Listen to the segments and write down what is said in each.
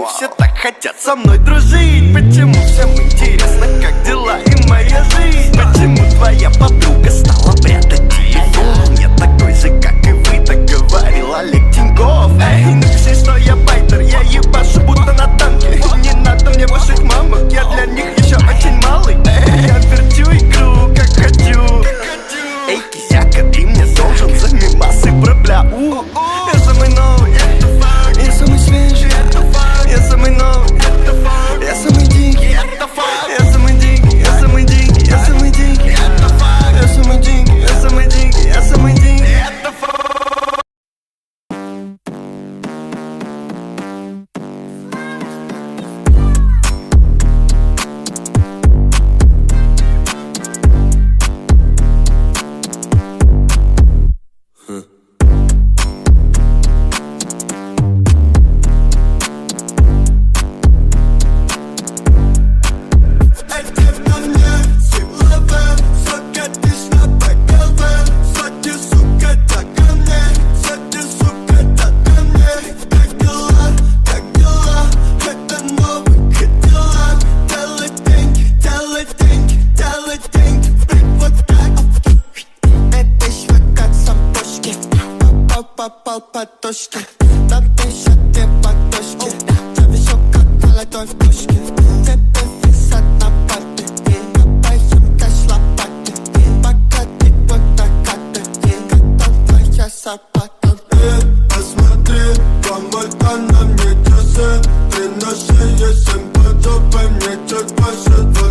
Почему все так хотят со мной дружить? Почему всем интересно, как дела и моя жизнь? Почему твоя подруга стала прятать телефон? Я такой же, как и вы, так говорил Олег Тиньков. Эй, напиши, что я байтер, я ебашу будто на танке. Не надо мне ваших мамок, я для них еще очень малый. Эй, я верчу игру, как хочу. Эй, кисяка, ты мне должен за мимасы про бля-у. Я самый новый, я самый свежий, я самый новый, я самый дикий, я самый дикий, я самый дикий, я самый дикий, я самый дикий, я самый дикий, я самый дикий. Попал под точки, да пишет тебе подушки. Я вижу, как молодой в пушке. Тебе висят на папе, копаем кэш лопаты. Пока ты вот докаты, готов твоя сапата. Посмотри, кому-то на мне часы. Ты на шее, 7 по жопе, мне чуть больше 20.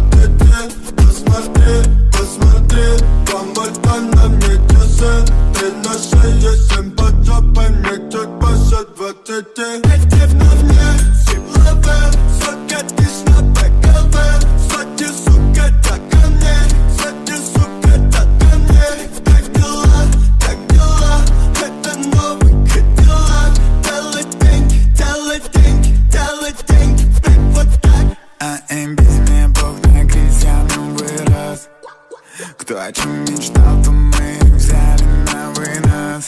Посмотри, кому-то на мне часы. Ты на шее, 7 по жопе, мне чуть больше 20. Эти на мне силовы, сука, ты ж на БКВ. Сзади, сука, так ко мне, сзади, сука, так ко мне. Как дела, это новый Кадиллак. Делай деньги, вот так. А без меня Бог на крестьянам вырос. Кто о чем мечтал, то мы взяли на вынос.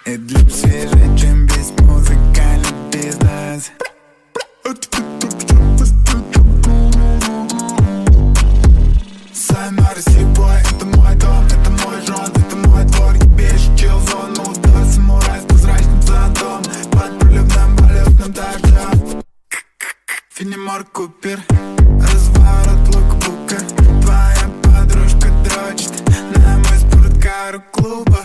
И для свежей, чем весь музыкальный бизнес. Сайнар Сибой, это мой дом, это мой жон, это мой двор. Ебешь чилзон, молодой самурай с прозрачным зонтом. Под проливным валютным дождем. Фенимор Купер, разворот лукбука. Твоя подружка дрочит на мой спорткар у клуба.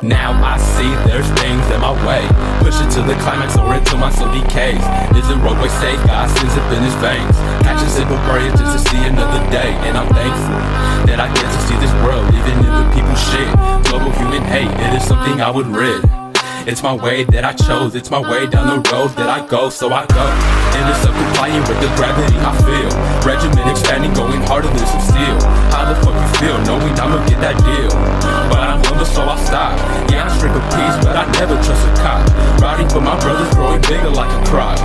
Now I see there's things in my way. Push it to the climax or until my soul decays. Is the roadway safe? God sends up in his veins. Catch a simple prayer just to see another day. And I'm thankful that I get to see this world, even if the people shit. Global human hate, it is something I would rid. It's my way that I chose, it's my way down the road that I go, so I go. And it's up complying with the gravity I feel. Regiment expanding, going harder than some steel. How the fuck you feel, knowing I'ma get that deal? But I'm humble, so I'll stop. Yeah, I'm strict of peace, but I never trust a cop. Riding for my brothers, growing bigger like a crop.